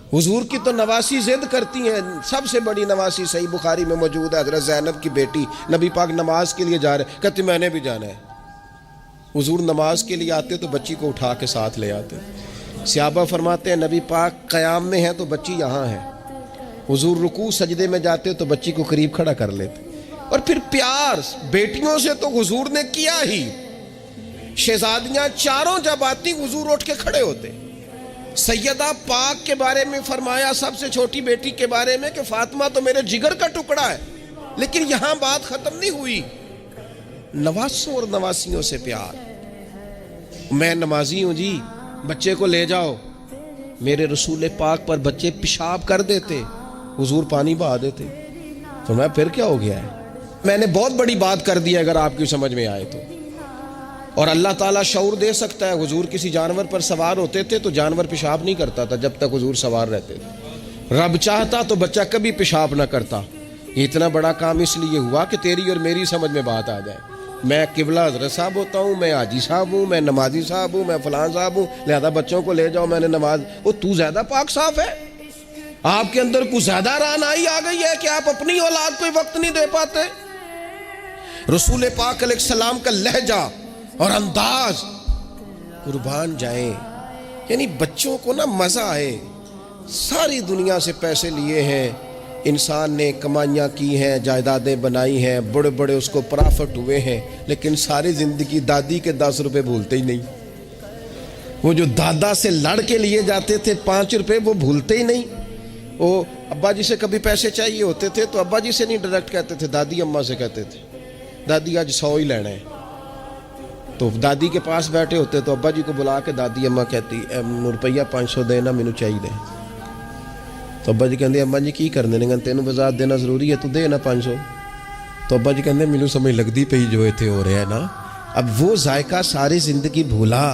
हुजूर की तो नवासी जिद करती हैं। सबसे बड़ी नवासी सही बुखारी में मौजूद है, हजरत ज़ैनब की बेटी। नबी पाक नमाज के लिए जा रहे, कहती मैंने भी जाना है। हुजूर नमाज के लिए आते तो बच्ची को उठा के साथ ले आते। सहाबा फरमाते हैं नबी पाक क़याम में है तो बच्ची यहाँ है। हुजूर रुकू सजदे में जाते तो बच्ची को करीब खड़ा कर लेते। और फिर प्यार बेटियों से तो हुजूर ने किया ही। शहजादियाँ चारों जब आती हुजूर उठ के खड़े होते। सैयदा पाक के बारे में फरमाया, सबसे छोटी बेटी के बारे में, कि फातिमा तो मेरे जिगर का टुकड़ा है। लेकिन यहां बात खत्म नहीं हुई। नवासों और नवासियों से प्यार। मैं नमाजी हूं जी, बच्चे को ले जाओ। मेरे रसूल पाक पर बच्चे पेशाब कर देते, हुजूर पानी बहा देते। तो मैं फिर क्या हो गया है? मैंने बहुत बड़ी बात कर दी अगर आपकी समझ में आए तो। और अल्लाह ताला शऊर दे सकता है। हुजूर किसी जानवर पर सवार होते थे तो जानवर पेशाब नहीं करता था जब तक हुजूर सवार रहते थे। रब चाहता तो बच्चा कभी पेशाब ना करता। ये इतना बड़ा काम इसलिए हुआ कि तेरी और मेरी समझ में बात आ जाए। मैं किबला हज़रत साहब होता हूँ, मैं हाजी साहब हूँ, मैं नमाजी साहब हूँ, मैं फलां साहब हूँ, लिहाजा बच्चों को ले जाओ, मैंने नमाज। वो तू ज्यादा पाक साफ है? आपके अंदर कुछ ज्यादा रानाई आ गई है कि आप अपनी औलाद को वक्त नहीं दे पाते? रसूल पाक अलैहिस्सलाम का लहजा और अंदाज, कुर्बान जाए, यानी बच्चों को ना मजा आए। सारी दुनिया से पैसे लिए हैं इंसान ने, कमाइयाँ की हैं, जायदादें बनाई हैं, बड़े बड़े उसको प्रॉफिट हुए हैं, लेकिन सारी जिंदगी दादी के 10 रुपए भूलते ही नहीं। वो जो दादा से लड़ के लिए जाते थे 5 रुपए, वो भूलते ही नहीं। वो अब्बा जी से कभी पैसे चाहिए होते थे तो अब्बा जी से नहीं डायरेक्ट कहते थे, दादी अम्मा से कहते थे, दादी आज 100 ही लेना है। तो दादी के पास बैठे होते तो अब्बा जी को बुला के दादी अम्मा कहती रुपया 500 देना, मैनू चाहिए। तो अब्बा जी कहते अम्मा जी की करने ने, तेन वजात देना जरूरी है, तू दे ना 500। तो अब्बा जी कहते मैनू समझ लगती पई जो इतने हो रहा है ना। अब वो जायका सारी जिंदगी भूला,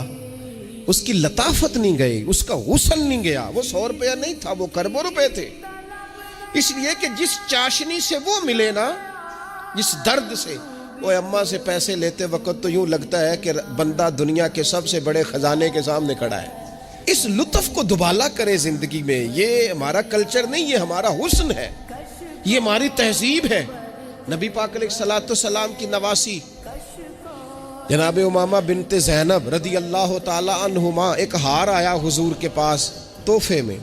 उसकी लताफत नहीं गई, उसका हुस्न नहीं गया। वो 100 रुपया नहीं था, वो खरबों रुपए थे। इसलिए कि जिस चाशनी से वो मिले ना, जिस दर्द से, वो अम्मा से पैसे लेते वक्त तो यूं लगता है कि बंदा दुनिया के सबसे बड़े खजाने के सामने खड़ा है। इस लुत्फ को दुबाला करे जिंदगी में। ये हमारा कल्चर नहीं, ये हमारा हुस्न है, ये हमारी तहजीब है। नबी पाक अलैहिस्सलाम की नवासी जनाब उमामा बिनते ज़ैनब रदी अल्लाह ताला अन्हुमा, एक हार आया हुजूर के पास तोहफे में।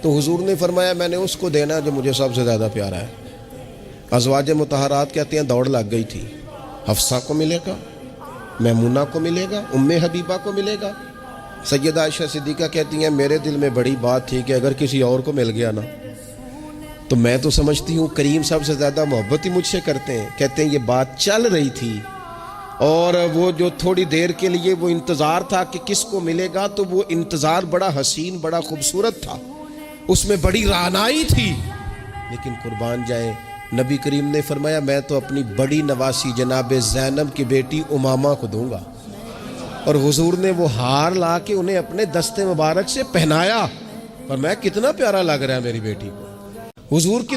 तो हुजूर ने फरमाया मैंने उसको देना जो मुझे सबसे ज़्यादा प्यारा है। अज़वाज मुतहरात कहते हैं दौड़ लग गई थी। हफ्सा को मिलेगा, मैमूना को मिलेगा, उम्मे हबीबा को मिलेगा। सैयदा आयशा सिद्दीक़ा कहती हैं मेरे दिल में बड़ी बात थी कि अगर किसी और को मिल गया ना, तो मैं तो समझती हूँ करीम सबसे ज़्यादा मोहब्बत ही मुझसे करते हैं। कहते हैं ये बात चल रही थी और वो जो थोड़ी देर के लिए वो इंतज़ार था कि किसको मिलेगा, तो वो इंतज़ार बड़ा हसीन, बड़ा खूबसूरत था, उसमें बड़ी रानाई थी। लेकिन कुर्बान जाए, नबी करीम ने फरमाया मैं तो अपनी बड़ी नवासी जनाब ज़ैनब की बेटी उमामा को दूंगा। और हुजूर ने वो हार ला के उन्हें अपने दस्ते मुबारक से पहनाया। पर मैं कितना प्यारा लग रहा है मेरी बेटी को। हुजूर की